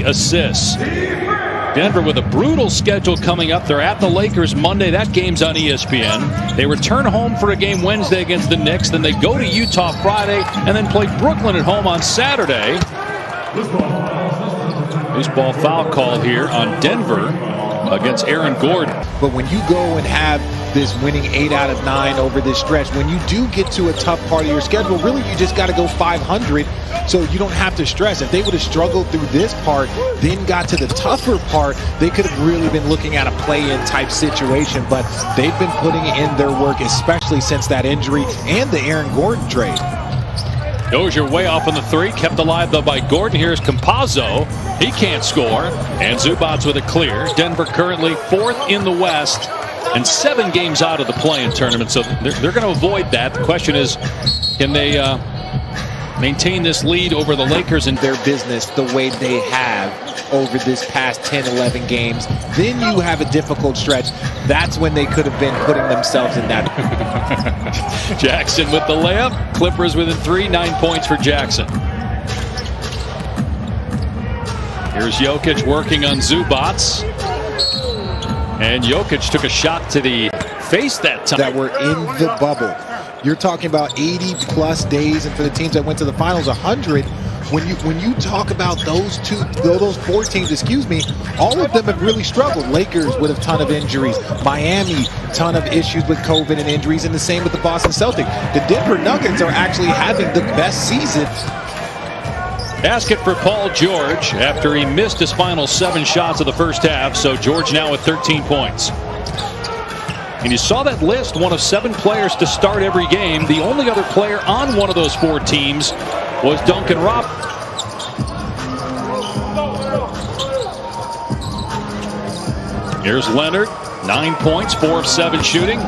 assists. Denver with a brutal schedule coming up. They're at the Lakers Monday. That game's on ESPN. They return home for a game Wednesday against the Knicks. Then they go to Utah Friday and then play Brooklyn at home on Saturday. Loose ball foul call here on Denver against Aaron Gordon. But when you go and have this winning 8 out of 9 over this stretch, when you do get to a tough part of your schedule, really you just got to go 500 so you don't have to stress. If they would have struggled through this part, then got to the tougher part, they could have really been looking at a play-in type situation. But they've been putting in their work, especially since that injury and the Aaron Gordon trade. Dozier way off on the three, kept alive though by Gordon. Here's Campazzo. He can't score. And Zubac with a clear. Denver currently 4th in the West and 7 games out of the play-in tournament. So they're going to avoid that. The question is, can they maintain this lead over the Lakers and their business the way they have over this past 10-11 games? Then you have a difficult stretch. That's when they could have been putting themselves in that. Jackson with the layup. Clippers within 3, 9 points for Jackson. Here's Jokic working on Zubac. And Jokic took a shot to the face that time. That were in the bubble. You're talking about 80+ days, and for the teams that went to the finals, 100. When you talk about those 4 teams, all of them have really struggled. Lakers with a ton of injuries. Miami, ton of issues with COVID and injuries, and the same with the Boston Celtics. The Denver Nuggets are actually having the best season. Basket for Paul George after he missed his final 7 shots of the first half. So George now with 13 points. And you saw that list, one of 7 players to start every game. The only other player on one of those 4 teams was Duncan Robinson. Here's Leonard, 9 points, 4 of 7 shooting.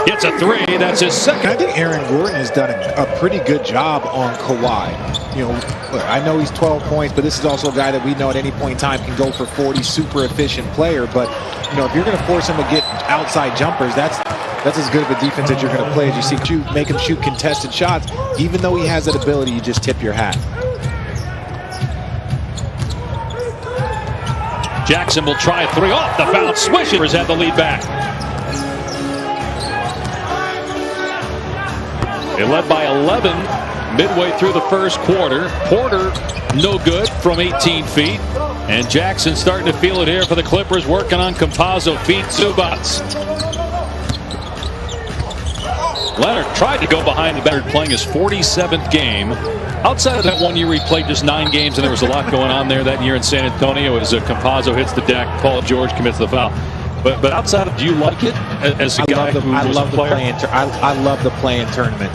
Hits a 3, that's his second. I think Aaron Gordon has done a pretty good job on Kawhi. You know, look, I know he's 12 points, but this is also a guy that we know at any point in time can go for 40, super efficient player. But, you know, if you're going to force him to get outside jumpers, that's as good of a defense that you're going to play as you see make him shoot contested shots. Even though he has that ability, you just tip your hat. Jackson will try a 3 off the bounce. Swishers had the lead back. They led by 11 midway through the first quarter. Porter no good from 18 feet. And Jackson starting to feel it here for the Clippers, working on Campazzo, feet Zubac. Leonard tried to go behind the back, playing his 47th game. Outside of that 1 year, he played just 9 games, and there was a lot going on there that year in San Antonio as Campazzo hits the deck. Paul George commits the foul. But outside of, do you like it as a guy who was a player? I love the play-in tournament.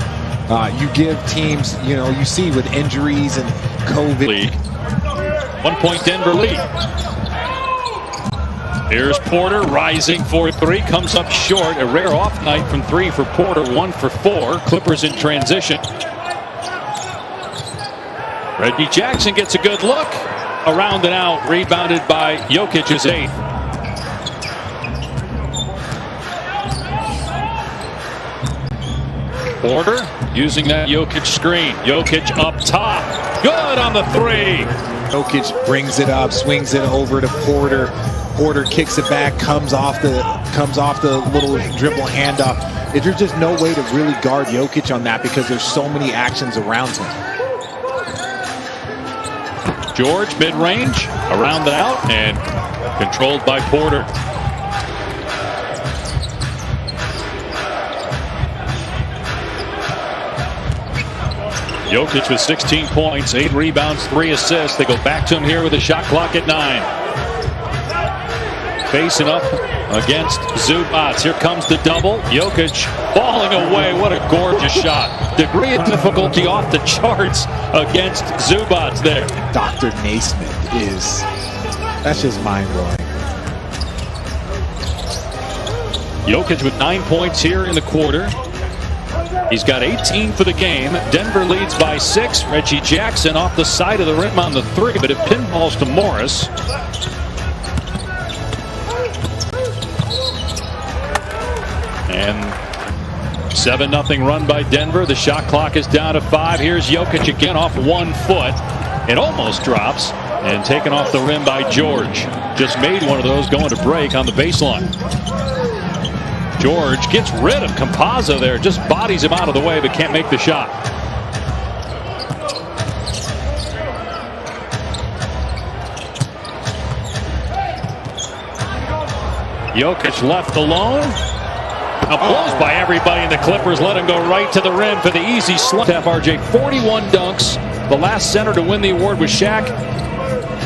You give teams, you know, you see with injuries and COVID. League. 1 point Denver lead. Here's Porter rising for 3, comes up short. A rare off night from 3 for Porter, 1 for 4. Clippers in transition. Reggie Jackson gets a good look. Around and out, rebounded by Jokic, his 8th. Porter using that Jokic screen. Jokic up top. Good on the 3. Jokic brings it up, swings it over to Porter. Porter kicks it back, comes off the little dribble handoff. There's just no way to really guard Jokic on that because there's so many actions around him. George mid-range, around and out, and controlled by Porter. Jokic with 16 points, 8 rebounds, 3 assists. They go back to him here with a shot clock at 9. Facing up against Zubac. Here comes the double. Jokic falling away. What a gorgeous shot. Degree of difficulty off the charts against Zubac there. Dr. Naismith that's just mind-blowing. Jokic with 9 points here in the quarter. He's got 18 for the game. Denver leads by 6. Reggie Jackson off the side of the rim on the 3, but it pinballs to Morris. And 7-0 run by Denver. The shot clock is down to 5. Here's Jokic again off 1 foot. It almost drops. And taken off the rim by George. Just made one of those going to break on the baseline. George gets rid of Campazzo there. Just bodies him out of the way, but can't make the shot. Jokic left alone. Opposed by everybody, and the Clippers let him go right to the rim for the easy slump. RJ, 41 dunks. The last center to win the award was Shaq.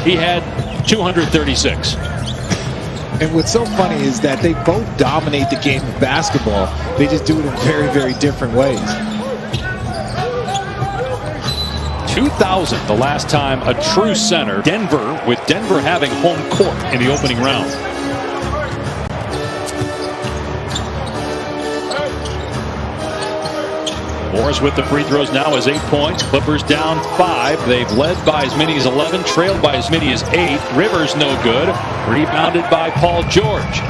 He had 236. And what's so funny is that they both dominate the game of basketball. They just do it in very, very different ways. 2000, the last time a true center. Denver, with Denver having home court in the opening round. Morris with the free throws now is 8 points. Clippers down 5. They've led by as many as 11, trailed by as many as 8. Rivers no good. Rebounded by Paul George.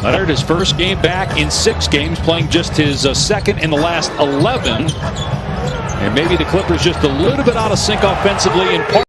Leonard, his first game back in 6 games, playing just his second in the last 11. And maybe the Clippers just a little bit out of sync offensively in part.